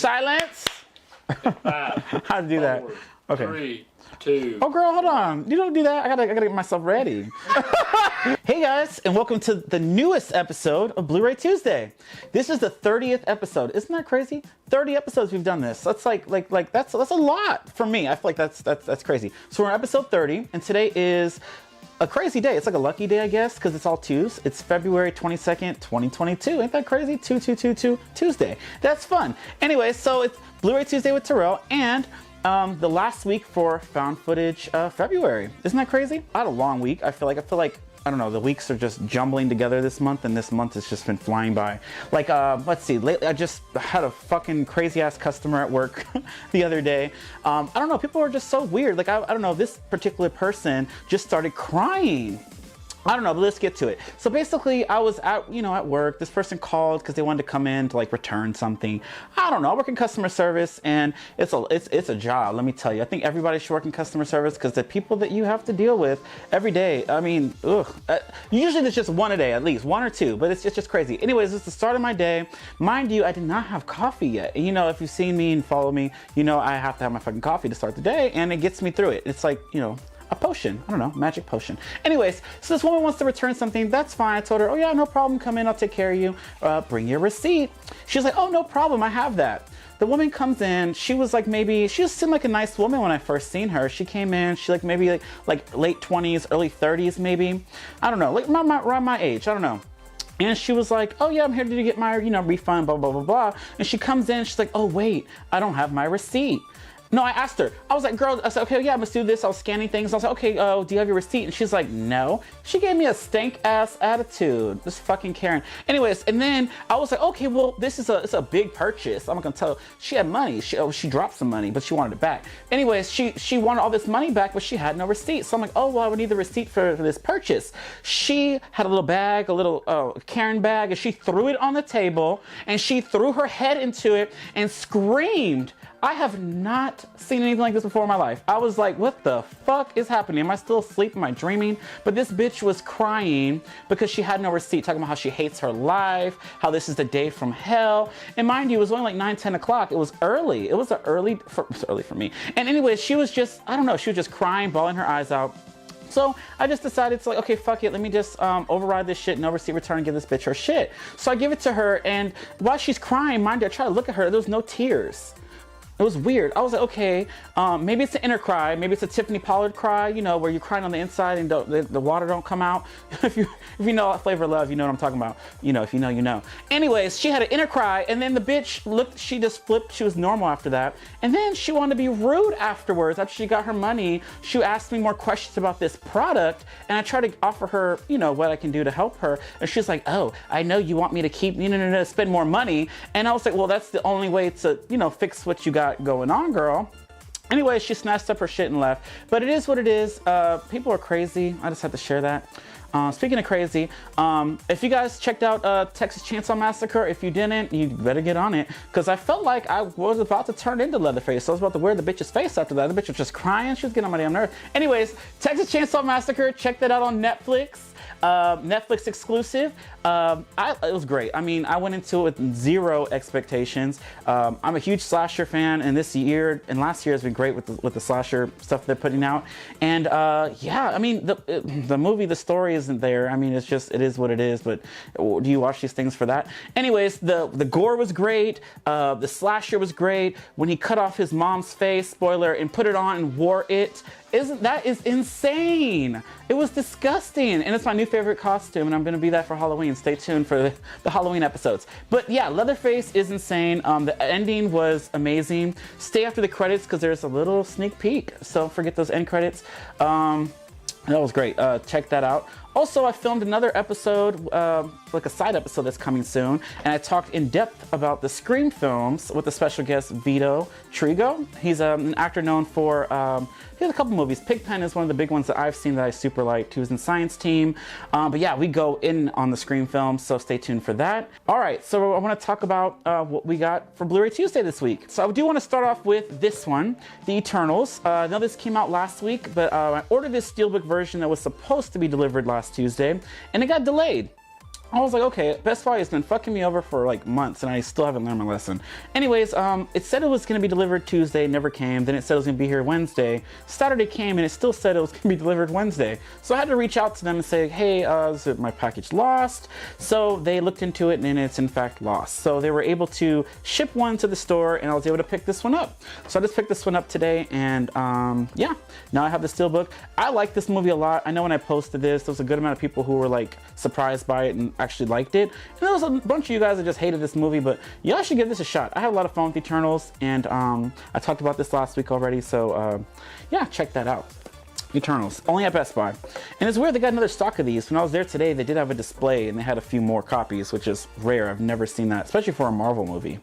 Silence. 5, How to do that? 4, Okay. 3, 2. Oh, girl, hold on. You don't do that. I gotta get myself ready. Hey guys, and welcome to the newest episode of Bluray Tuesday. This is the 30th episode. Isn't that crazy? 30 episodes we've done this. That's that's a lot for me. I feel like that's crazy. So we're on episode 30, and today is a crazy day. It's like a lucky day, I guess, because it's all twos. It's February 22nd, 2022. Ain't that crazy? 2222 Tuesday. That's fun. Anyway, so it's Bluray Tuesday with Terrell, and the last week for found footage February. Isn't that crazy? I had a long week. I feel like I don't know, the weeks are just jumbling together this month, and this month has just been flying by. Like, let's see, lately I just had a fucking crazy ass customer at work the other day. I don't know, people are just so weird. Like, I don't know, this particular person just started crying. I don't know, but let's get to it. So basically, I was at work. This person called because they wanted to come in to like return something. I don't know. I work in customer service, and it's a job. Let me tell you. I think everybody should work in customer service because the people that you have to deal with every day. I mean, usually there's just one a day, at least one or two, but it's just crazy. Anyways, it's the start of my day. Mind you, I did not have coffee yet. And, if you've seen me and follow me, I have to have my fucking coffee to start the day, and it gets me through it. It's like, a potion. I don't know, magic potion. Anyways, so this woman wants to return something. That's fine. I told her, oh yeah, no problem. Come in, I'll take care of you. Bring your receipt. She's like, oh, no problem. I have that. The woman comes in. She was like, she seemed like a nice woman when I first seen her. She came in. She maybe like late 20s, early 30s, maybe. I don't know, like around my age. I don't know. And she was like, oh yeah, I'm here to get my, refund, blah, blah, blah, blah. And she comes in. She's like, oh wait, I don't have my receipt. No, I asked her. I was like, girl, I said, okay, yeah, I must do this. I was scanning things. I was like, okay, do you have your receipt? And she's like, no. She gave me a stank ass attitude. This fucking Karen. Anyways, and then I was like, okay, well, it's a big purchase. I'm not gonna tell her. She had money. She dropped some money, but she wanted it back. Anyways, she wanted all this money back, but she had no receipt. So I'm like, oh, well, I would need the receipt for this purchase. She had a little bag, a little Karen bag, and she threw it on the table, and she threw her head into it and screamed. I have not seen anything like this before in my life. I was like, what the fuck is happening? Am I still asleep? Am I dreaming? But this bitch was crying because she had no receipt, talking about how she hates her life, how this is the day from hell. And mind you, it was only like 9, 10 o'clock. It was early. It was early for me. And anyway, she was just, I don't know, she was just crying, bawling her eyes out. So I just decided to okay, fuck it. Let me just override this shit, no receipt return, and give this bitch her shit. So I give it to her, and while she's crying, mind you, I try to look at her. There was no tears. It was weird. I was like, okay, maybe it's an inner cry. Maybe it's a Tiffany Pollard cry, where you're crying on the inside and the water don't come out. if you know Flavor of Love, you know what I'm talking about. If you know, you know. Anyways, she had an inner cry, and then the bitch looked, she just flipped. She was normal after that. And then she wanted to be rude afterwards. After she got her money, she asked me more questions about this product, and I tried to offer her, what I can do to help her. And she's like, oh, I know you want me to keep, spend more money. And I was like, well, that's the only way to, fix what you got going on, girl. Anyway, she snatched up her shit and left. But it is what it is. People are crazy. I just had to share that. Speaking of crazy, if you guys checked out Texas Chainsaw Massacre, if you didn't, you better get on it. Because I felt like I was about to turn into Leatherface. So I was about to wear the bitch's face after that. The bitch was just crying. She was getting on my damn nerves. Anyways, Texas Chainsaw Massacre, check that out on Netflix. Netflix exclusive. It was great. I mean, I went into it with zero expectations. I'm a huge slasher fan, and this year and last year has been great with the slasher stuff they're putting out. And yeah, I mean, the movie, the story isn't there. I mean, it is what it is. But do you watch these things for that? Anyways, the gore was great. The slasher was great. When he cut off his mom's face, spoiler, and put it on and wore it. That is insane. It was disgusting, and it's my new favorite costume, and I'm gonna be that for Halloween. Stay tuned for the Halloween episodes. But yeah, Leatherface is insane. The ending was amazing. Stay after the credits because there's a little sneak peek. So don't forget those end credits. That was great. Check that out. Also, I filmed another episode, like a side episode that's coming soon, and I talked in depth about the Scream films with the special guest Vito Trigo. He's an actor known for, he has a couple movies. Pigpen is one of the big ones that I've seen that I super liked. He was in Science Team. But yeah, we go in on the Scream films, so stay tuned for that. All right, so I want to talk about what we got for Bluray Tuesday this week. So I do want to start off with this one, The Eternals. I know this came out last week, but I ordered this Steelbook version that was supposed to be delivered last Tuesday, and it got delayed. I was like, okay, Best Buy has been fucking me over for like months and I still haven't learned my lesson. Anyways, it said it was going to be delivered Tuesday, never came. Then it said it was going to be here Wednesday. Saturday came and it still said it was going to be delivered Wednesday. So I had to reach out to them and say, hey, is my package lost? So they looked into it and it's in fact lost. So they were able to ship one to the store and I was able to pick this one up. So I just picked this one up today and yeah, now I have the Steelbook. I like this movie a lot. I know when I posted this, there was a good amount of people who were like surprised by it and actually liked it. And there was a bunch of you guys that just hated this movie, but y'all should give this a shot. I have a lot of fun with Eternals and I talked about this last week already. So yeah, check that out. Eternals, only at Best Buy. And it's weird, they got another stock of these. When I was there today, they did have a display and they had a few more copies, which is rare. I've never seen that, especially for a Marvel movie.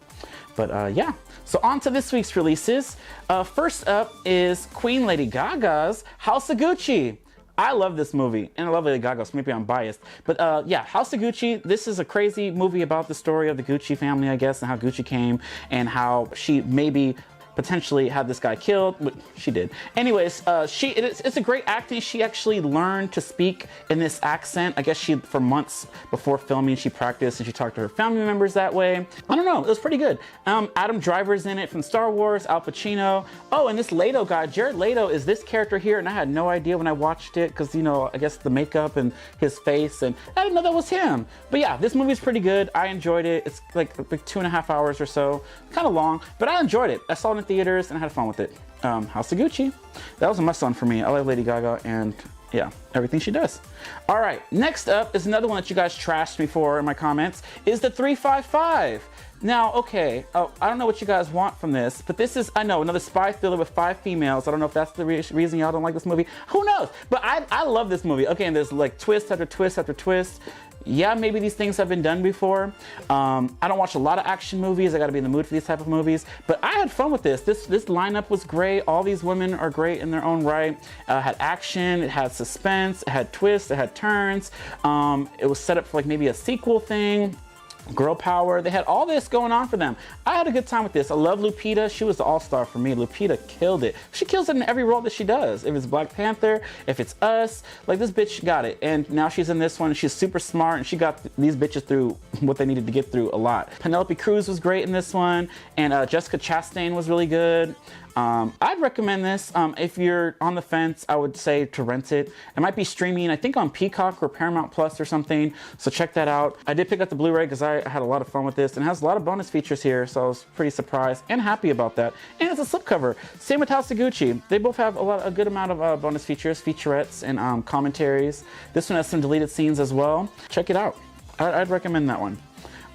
But yeah, so on to this week's releases. First up is Queen Lady Gaga's House of Gucci. I love this movie, and I love Lady Gaga, so maybe I'm biased. But yeah, House of Gucci, this is a crazy movie about the story of the Gucci family, I guess, and how Gucci came, and how she maybe potentially had this guy killed, but she did. Anyways, it's a great acting. She actually learned to speak in this accent. I guess for months before filming, she practiced and she talked to her family members that way. I don't know, it was pretty good. Adam Driver's in it from Star Wars, Al Pacino. Oh, and this Leto guy, Jared Leto, is this character here, and I had no idea when I watched it, because, you know, I guess the makeup and his face, and I didn't know that was him. But yeah, this movie's pretty good. I enjoyed it. It's like 2.5 hours or so, kind of long, but I enjoyed it. I saw it in theaters and I had fun with it. House of Gucci, that was a must on for me. I like Lady Gaga and yeah, everything she does. All right, next up is another one that you guys trashed me for in my comments, is the 355. Now, okay, I don't know what you guys want from this, but this is, I know, another spy thriller with 5 females. I don't know if that's the reason y'all don't like this movie. Who knows? But I love this movie. Okay, and there's like twist after twist after twist. Yeah, maybe these things have been done before. I don't watch a lot of action movies. I gotta be in the mood for these type of movies. But I had fun with this. This lineup was great. All these women are great in their own right. It had action, it had suspense, it had twists, it had turns. It was set up for like maybe a sequel thing. Girl power, they had all this going on for them. I had a good time with this. I love Lupita. She was the all-star for me. Lupita killed it. She kills it in every role that she does. If it's Black Panther, if it's Us, like this bitch got it. And now she's in this one. She's super smart and she got these bitches through what they needed to get through a lot. Penelope Cruz was great in this one, and Jessica Chastain was really good. I'd recommend this. If you're on the fence, I would say to rent it. It might be streaming, I think on Peacock or Paramount Plus or something, so check that out. I did pick up the Blu-ray because I had a lot of fun with this, and it has a lot of bonus features here, so I was pretty surprised and happy about that. And it's a slipcover. Same with House of Gucci. They both have a good amount of bonus features, featurettes, and commentaries. This one has some deleted scenes as well. Check it out. I'd recommend that one.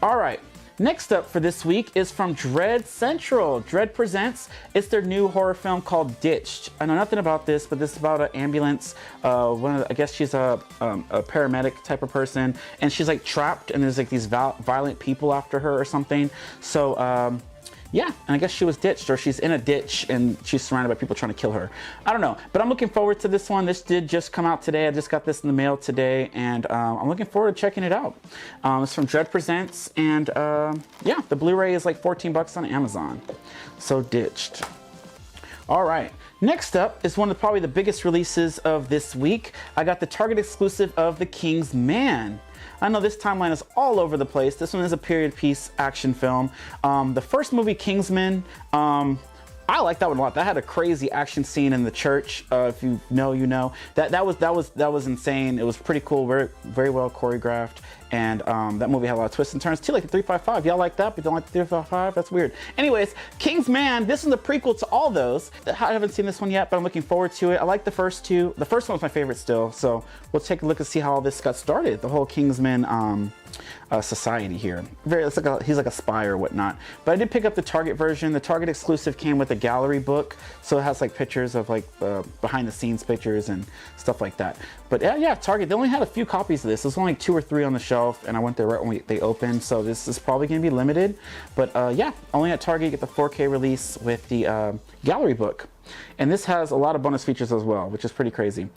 All right. Next up for this week is from Dread Central. Dread Presents. It's their new horror film called Ditched. I know nothing about this, but this is about an ambulance. I guess she's a paramedic type of person, and she's like trapped, and there's like these violent people after her or something. So yeah, and I guess she was ditched, or she's in a ditch and she's surrounded by people trying to kill her. I don't know, but I'm looking forward to this one. This did just come out today. I just got this in the mail today, and I'm looking forward to checking it out. It's from Dread Presents, and yeah, the Blu-ray is like 14 bucks on Amazon. So Ditched. All right. Next up is one of probably the biggest releases of this week. I got the Target exclusive of The King's Man. I know this timeline is all over the place. This one is a period piece action film. The first movie, Kingsman, I like that one a lot. That had a crazy action scene in the church. If you know, you know. That was insane. It was pretty cool, very well choreographed. And that movie had a lot of twists and turns too, like the 355. Y'all like that, but don't like the 355? That's weird. Anyways, King's Man, this is the prequel to all those. I haven't seen this one yet, but I'm looking forward to it. I like the first two. The first one was my favorite still, so we'll take a look and see how all this got started. The whole Kingsman society here. He's like a spy or whatnot. But I did pick up the Target version. The Target exclusive came with a gallery book, so it has like pictures of like behind the scenes pictures and stuff like that. But yeah, Target, they only had a few copies of this. There's only 2 or 3 on the shelf, and I went there right when they opened, so this is probably going to be limited. But yeah, only at Target you get the 4K release with the gallery book. And this has a lot of bonus features as well, which is pretty crazy.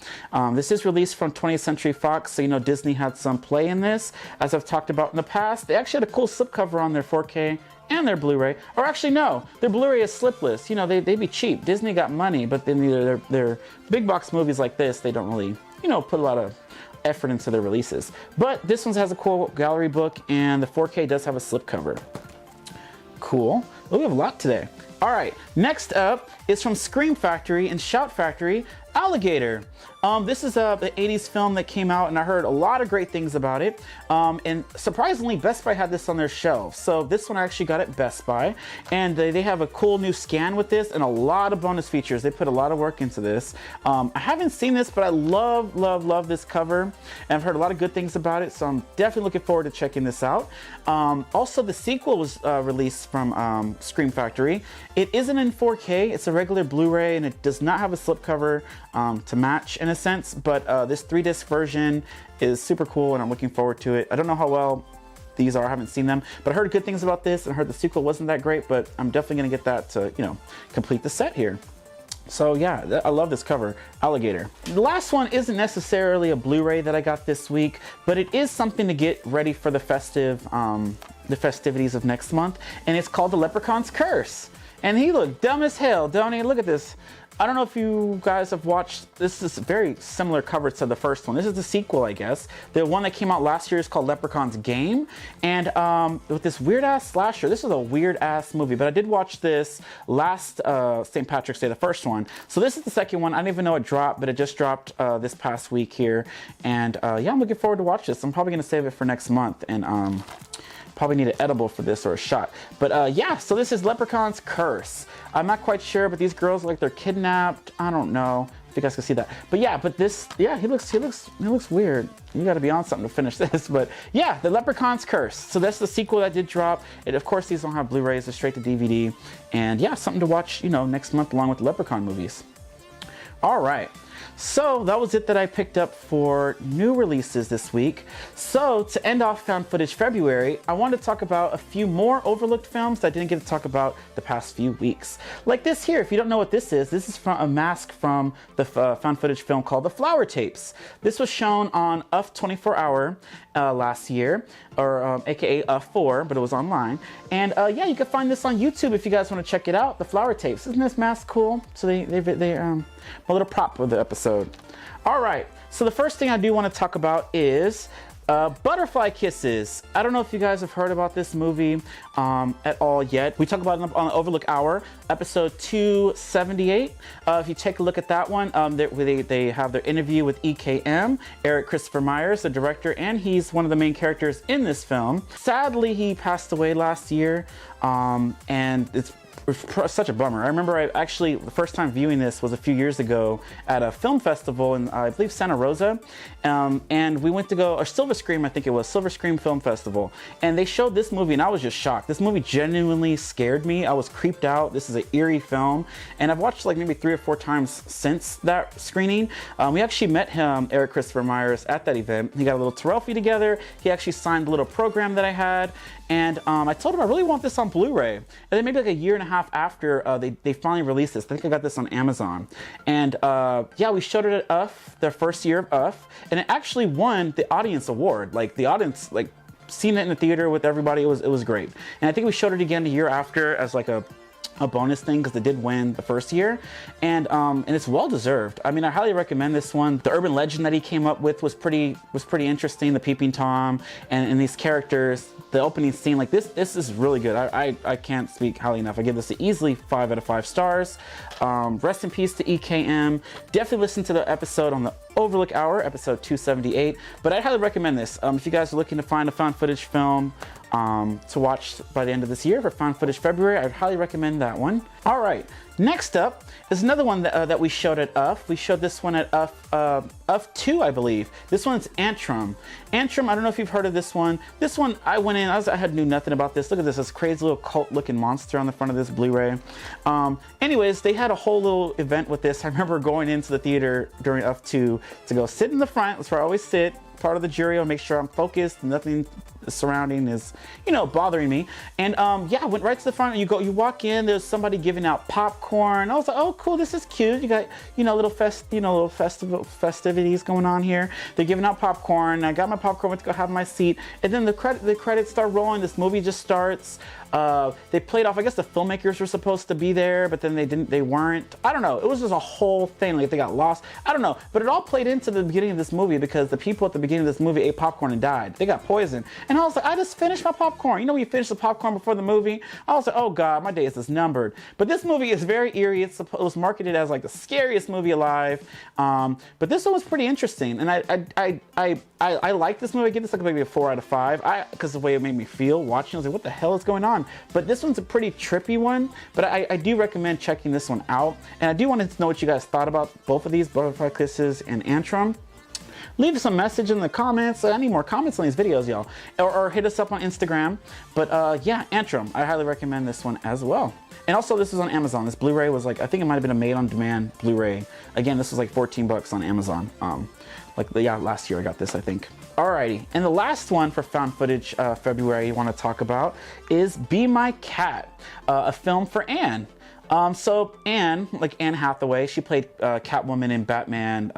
This is released from 20th Century Fox, so you know Disney had some play in this. As I've talked about in the past, they actually had a cool slipcover on their 4K and their Blu-ray. Or actually, no, their Blu-ray is slipless. You know, they'd be cheap. Disney got money, but then their big box movies like this, they don't really, you know, put a lot of effort into their releases. But this one has a cool gallery book, and the 4K does have a slipcover. Cool. Oh, we have a lot today. All right, next up is from Scream Factory and Shout Factory, Alligator. This is the 80s film that came out, and I heard a lot of great things about it. And surprisingly, Best Buy had this on their shelves. So this one I actually got at Best Buy, and they have a cool new scan with this and a lot of bonus features. They put a lot of work into this. I haven't seen this, but I love this cover, and I've heard a lot of good things about it, so I'm definitely looking forward to checking this out. Also, the sequel was released from Scream Factory. It isn't in 4K, it's a regular Blu-ray, and it does not have a slipcover to match in a sense, but this 3-disc version is super cool, and I'm looking forward to it. I don't know how well these are, I haven't seen them, but I heard good things about this, and I heard the sequel wasn't that great, but I'm definitely gonna get that to, you know, complete the set here. So yeah, I love this cover, Alligator. The last one isn't necessarily a Blu-ray that I got this week, but it is something to get ready for the festivities of next month, and it's called The Leprechauns Curse. And he looked dumb as hell, don't he? Look at this. I don't know if you guys have watched, this is a very similar cover to the first one. This is the sequel, I guess. The one that came out last year is called Leprechauns Game. And with this weird ass slasher, this is a weird ass movie, but I did watch this last St. Patrick's Day, the first one. So this is the second one. I didn't even know it dropped, but it just dropped this past week here. And yeah, I'm looking forward to watch this. I'm probably gonna save it for next month, and probably need an edible for this or a shot. But yeah, so this is Leprechauns Curse. I'm not quite sure, but these girls look like they're kidnapped. I don't know if you guys can see that. But yeah, but this, yeah, he looks weird. You gotta be on something to finish this. But yeah, The Leprechauns Curse. So that's the sequel that did drop. And of course, these don't have Blu-rays, they're straight to DVD. And yeah, something to watch, you know, next month along with the Leprechaun movies. All right. So that was it that I picked up for new releases this week. So to end off Found Footage February, I wanted to talk about a few more overlooked films that I didn't get to talk about the past few weeks. Like this here, if you don't know what this is from a mask from the found footage film called The Flower Tapes. This was shown on UF 24 Hour last year, or aka UF4, but it was online. And yeah, you can find this on YouTube if you guys want to check it out, The Flower Tapes. Isn't this mask cool? So they my little prop for the episode. All right, so the first thing I do want to talk about is Butterfly Kisses. I don't know if you guys have heard about this movie at all yet. We talk about it on Overlook Hour, episode 278. If you take a look at that one, they have their interview with EKM, Eric Christopher Myers, the director, and he's one of the main characters in this film. Sadly, he passed away last year, and it's such a bummer. I remember the first time viewing this was a few years ago at a film festival in, I believe, Santa Rosa. And we went to go, or Silver Scream, I think it was, Silver Scream Film Festival. And they showed this movie, and I was just shocked. This movie genuinely scared me. I was creeped out. This is an eerie film. And I've watched like maybe 3 or 4 times since that screening. We actually met him, Eric Christopher Myers, at that event. He got a little Terrell fee together. He actually signed a little program that I had. And I told him I really want this on Blu-ray. And then maybe like a year and a half after they finally released this, I think I got this on Amazon. And yeah, we showed it at UF, their first year of UF, and it actually won the audience award. Like the audience, like seeing it in the theater with everybody, it was great. And I think we showed it again a year after as like a bonus thing because they did win the first year, and it's well deserved. I mean, I highly recommend this one. The urban legend that he came up with was pretty interesting. The Peeping Tom and these characters, the opening scene, like this is really good. I can't speak highly enough. I give this easily 5 out of 5 stars. Rest in peace to EKM. Definitely listen to the episode on the Overlook Hour, episode 278. But I highly recommend this. If you guys are looking to find a found footage film to watch by the end of this year for Found Footage February, I'd highly recommend that one. All right, next up is another one that we showed at UF. We showed this one at UF 2, I believe. This one's Antron. Antron, I don't know if you've heard of this one. This one, I went in, I knew nothing about this. Look at this crazy little cult-looking monster on the front of this Blu-ray. Anyways, they had a whole little event with this. I remember going into the theater during UF 2 to go sit in the front. That's where I always sit, part of the jury. I'll make sure I'm focused, nothing surrounding is, you know, bothering me. And yeah, I went right to the front. You walk in, there's somebody giving out popcorn. I was like, oh cool, this is cute. You got, you know, little festivities going on here. They're giving out popcorn. I got my popcorn, went to go have my seat, and then the credits start rolling. This movie just starts. They played off, I guess the filmmakers were supposed to be there, but then they weren't. I don't know. It was just a whole thing. Like they got lost. I don't know. But it all played into the beginning of this movie because the people at the beginning of this movie ate popcorn and died. They got poisoned. And I was like, I just finished my popcorn. You know when you finish the popcorn before the movie? I was like, oh God, my days is numbered. But this movie is very eerie. It was marketed as like the scariest movie alive. But this one was pretty interesting. And I like this movie. I give this like maybe a 4 out of 5. Because the way it made me feel watching, I was like, what the hell is going on? But this one's a pretty trippy one. But I do recommend checking this one out. And I do want to know what you guys thought about both of these, Butterfly Kisses and Antron. Leave us a message in the comments. I need more comments on these videos, y'all. Or hit us up on Instagram. But yeah, Antron. I highly recommend this one as well. And also, this is on Amazon. This Blu-ray was like, I think it might have been a made-on-demand Blu-ray. Again, this was like 14 bucks on Amazon. Last year I got this, I think. Alrighty, and the last one for found footage February you want to talk about is Be My Cat, a film for Anne. So Anne, like Anne Hathaway, she played Catwoman in Batman,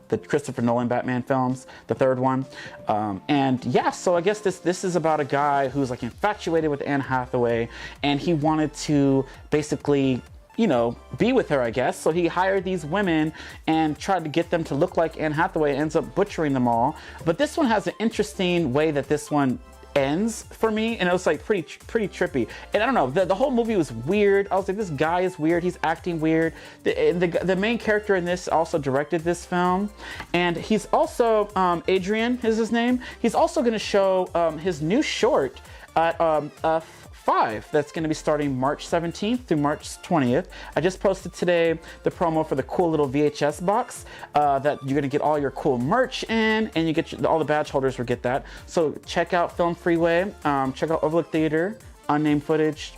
the Christopher Nolan Batman films, the third one. And yeah, so I guess this is about a guy who's like infatuated with Anne Hathaway, and he wanted to basically, you know, be with her, I guess. So he hired these women and tried to get them to look like Anne Hathaway, ends up butchering them all. But this one has an interesting way that this one ends for me, and it was like pretty trippy. And I don't know, the whole movie was weird. I was like, this guy is weird, he's acting weird. The main character in this also directed this film, and he's also Adrian is his name. He's also going to show his new short at 5 that's going to be starting March 17th through March 20th. I just posted today the promo for the cool little VHS box that you're going to get all your cool merch in, and you get all the badge holders will get that. So check out Film Freeway, check out Overlook Theater, Unnamed Footage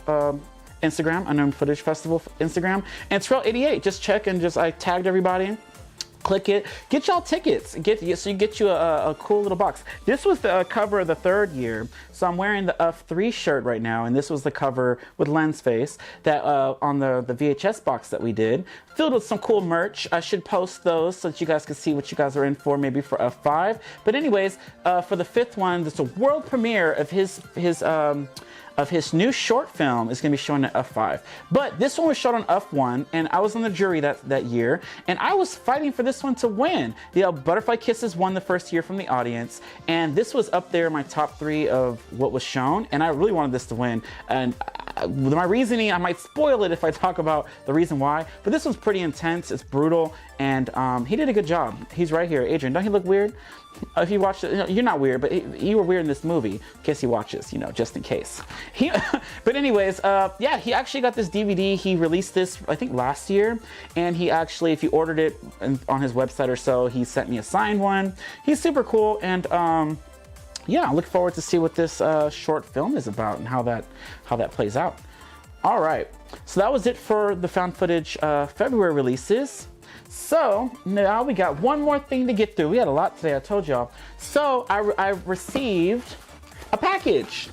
Instagram, Unnamed Footage Festival Instagram, and Terrell 88. Just check and I tagged everybody. Click it, get y'all tickets, so you get you a cool little box. This was the cover of the third year, so I'm wearing the F3 shirt right now, and this was the cover with Lens Face that on the VHS box that we did, filled with some cool merch. I should post those so that you guys can see what you guys are in for, maybe for F5. But anyways, for the fifth one, it's a world premiere of his new short film is going to be shown at F5. But this one was shot on F1, and I was on the jury that year, and I was fighting for this one to win. The Butterfly Kisses won the first year from the audience, and this was up there in my top 3 of what was shown, and I really wanted this to win. And with my reasoning, I might spoil it if I talk about the reason why, but this was pretty intense, it's brutal, and he did a good job. He's right here. Adrian, don't he look weird? If you watch it, you're not weird, but you were weird in this movie, in case he watches, you know, just in case. But anyways, yeah, he actually got this DVD. He released this, I think, last year, and he actually, if you ordered it on his website or so, he sent me a signed one. He's super cool, and yeah, I look forward to see what this short film is about and how that plays out. All right, so that was it for the found footage February releases. So now we got one more thing to get through. We had a lot today, I told y'all. So I received a package.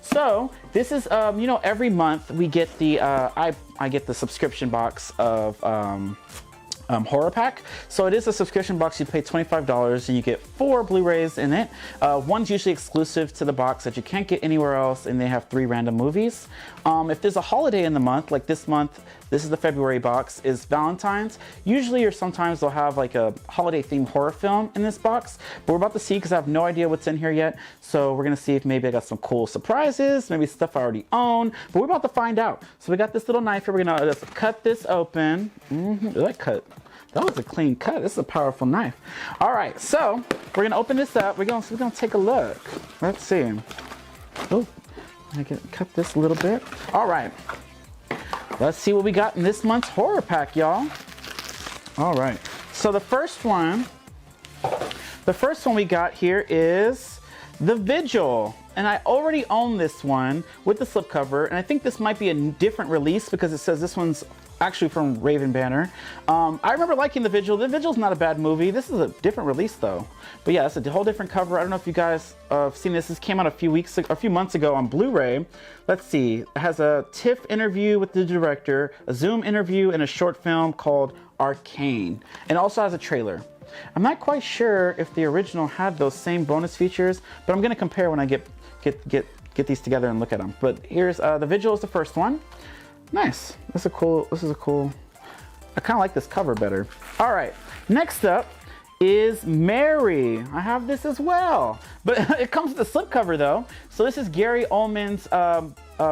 So this is, you know, every month we get the, I get the subscription box of HorrorPack. So it is a subscription box. You pay $25 and you get 4 Blu-rays in it. One's usually exclusive to the box that you can't get anywhere else, and they have 3 random movies. If there's a holiday in the month, like this month, this is the February box, is Valentine's. Usually or sometimes they'll have like a holiday themed horror film in this box, but we're about to see because I have no idea what's in here yet. So we're gonna see if maybe I got some cool surprises, maybe stuff I already own, but we're about to find out. So we got this little knife here. We're gonna just cut this open. That was a clean cut. This is a powerful knife. All right, so we're gonna open this up. We're gonna take a look. Let's see. Oh, I can cut this a little bit. All right. Let's see what we got in this month's horror pack, y'all. All right. So the first one we got here is The Vigil. And I already own this one with the slipcover, and I think this might be a different release because it says this one's actually from Raven Banner. I remember liking The Vigil. The Vigil's not a bad movie. This is a different release though. But yeah, it's a whole different cover. I don't know if you guys have seen this. This came out a few months ago on Blu-ray. Let's see. It has a TIFF interview with the director, a Zoom interview, and a short film called Arcane. And also has a trailer. I'm not quite sure if the original had those same bonus features, but I'm gonna compare when I get get these together and look at them. But here's the Vigil is the first one. Nice. This is a cool. I kind of like this cover better. All right. Next up is Mary. I have this as well, but it comes with a slipcover though. So this is Gary Oldman's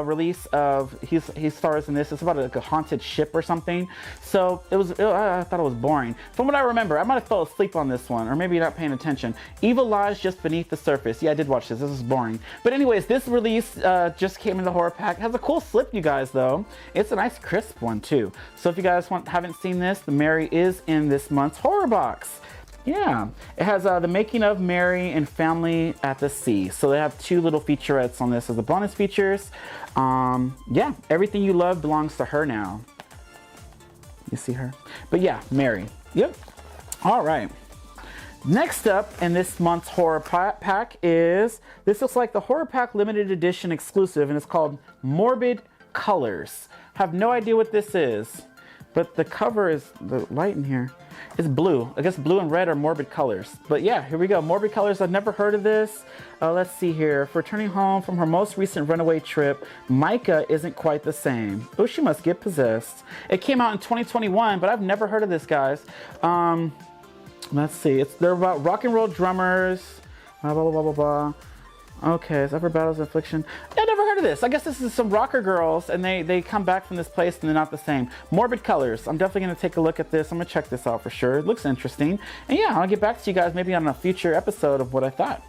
release of, he stars in this. It's about like a haunted ship or something. So I thought it was boring. From what I remember, I might have fell asleep on this one, or maybe not paying attention. Evil lies just beneath the surface. Yeah, I did watch this. This is boring. But anyways, this release just came in the horror pack. It has a cool slip, you guys, though. It's a nice crisp one too. So if you guys haven't seen this, the Mary is in this month's horror box. Yeah, it has the making of Mary and family at the sea. So they have 2 little featurettes on this as the bonus features. Yeah, everything you love belongs to her now. You see her? But yeah, Mary. Yep. All right. Next up in this month's horror pack is, this looks like the horror pack limited edition exclusive, and it's called Morbid Colors. Have no idea what this is, but the cover is, the light in here, it's blue. I guess blue and red are morbid colors. But yeah, here we go. Morbid colors. I've never heard of this. Let's see here. For returning home from her most recent runaway trip, Micah isn't quite the same. Oh, she must get possessed. It came out in 2021, but I've never heard of this, guys. Let's see. They're about rock and roll drummers. Blah, blah, blah, blah, blah. Okay, so Ever Battles of Affliction. I never heard of this. I guess this is some rocker girls, and they come back from this place, and they're not the same. Morbid Colors. I'm definitely going to take a look at this. I'm going to check this out for sure. It looks interesting. And yeah, I'll get back to you guys maybe on a future episode of what I thought.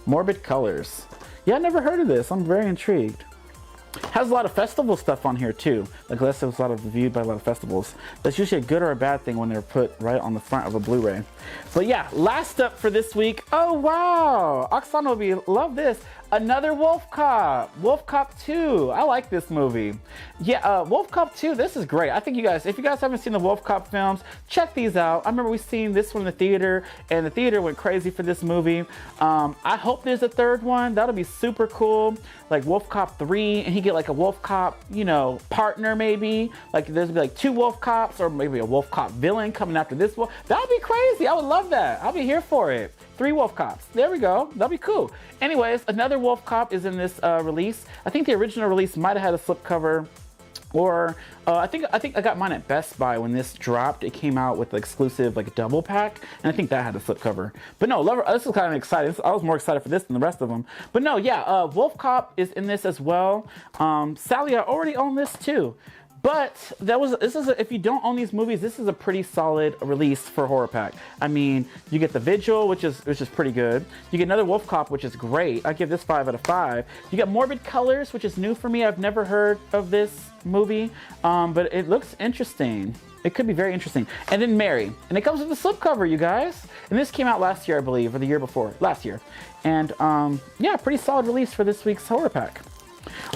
Morbid Colors. Yeah, I never heard of this. I'm very intrigued. Has a lot of festival stuff on here too. Like this was a lot of reviewed by a lot of festivals. That's usually a good or a bad thing when they're put right on the front of a Blu-ray. But yeah, last up for this week. Oh wow, Oksana will love this. Another Wolf Cop. Wolf Cop 2. I like this movie. Yeah, Wolf Cop 2, this is great. I think you guys, if you guys haven't seen the Wolf Cop films, check these out. I remember we seen this one in the theater, and the theater went crazy for this movie. I hope there's a third one. That'll be super cool. Like Wolf Cop 3, and he get like a Wolf Cop, you know, partner maybe. Like there's be like 2 Wolf Cops, or maybe a Wolf Cop villain coming after this one. That'd be crazy. I would love that. I'll be here for it. 3 Wolf Cops. There we go. That'll be cool. Anyways, another Wolf Cop is in this release. I think the original release might have had a slipcover, or I think I got mine at Best Buy when this dropped. It came out with the exclusive like double pack, and I think that had a slipcover. But no, this is kind of exciting. I was more excited for this than the rest of them. But no, yeah, Wolf Cop is in this as well. Sally, I already own this too. But if you don't own these movies, this is a pretty solid release for HorrorPack. I mean, you get The Vigil, which is pretty good. You get another Wolf Cop, which is great. I give this 5 out of 5. You got Morbid Colors, which is new for me. I've never heard of this movie, but it looks interesting. It could be very interesting. And then Mary, and it comes with a slipcover, you guys. And this came out last year, I believe, or the year before, last year. And yeah, pretty solid release for this week's HorrorPack.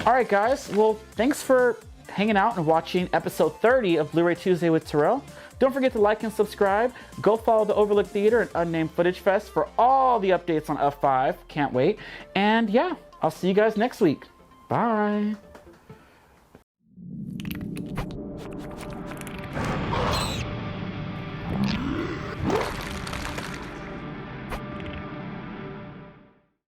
All right, guys. Well, thanks for hanging out and watching episode 30 of Bluray Tuesday with Terrell. Don't forget to like and subscribe. Go follow the Overlook Theater and Unnamed Footage Fest for all the updates on F5. Can't wait. And yeah, I'll see you guys next week. Bye.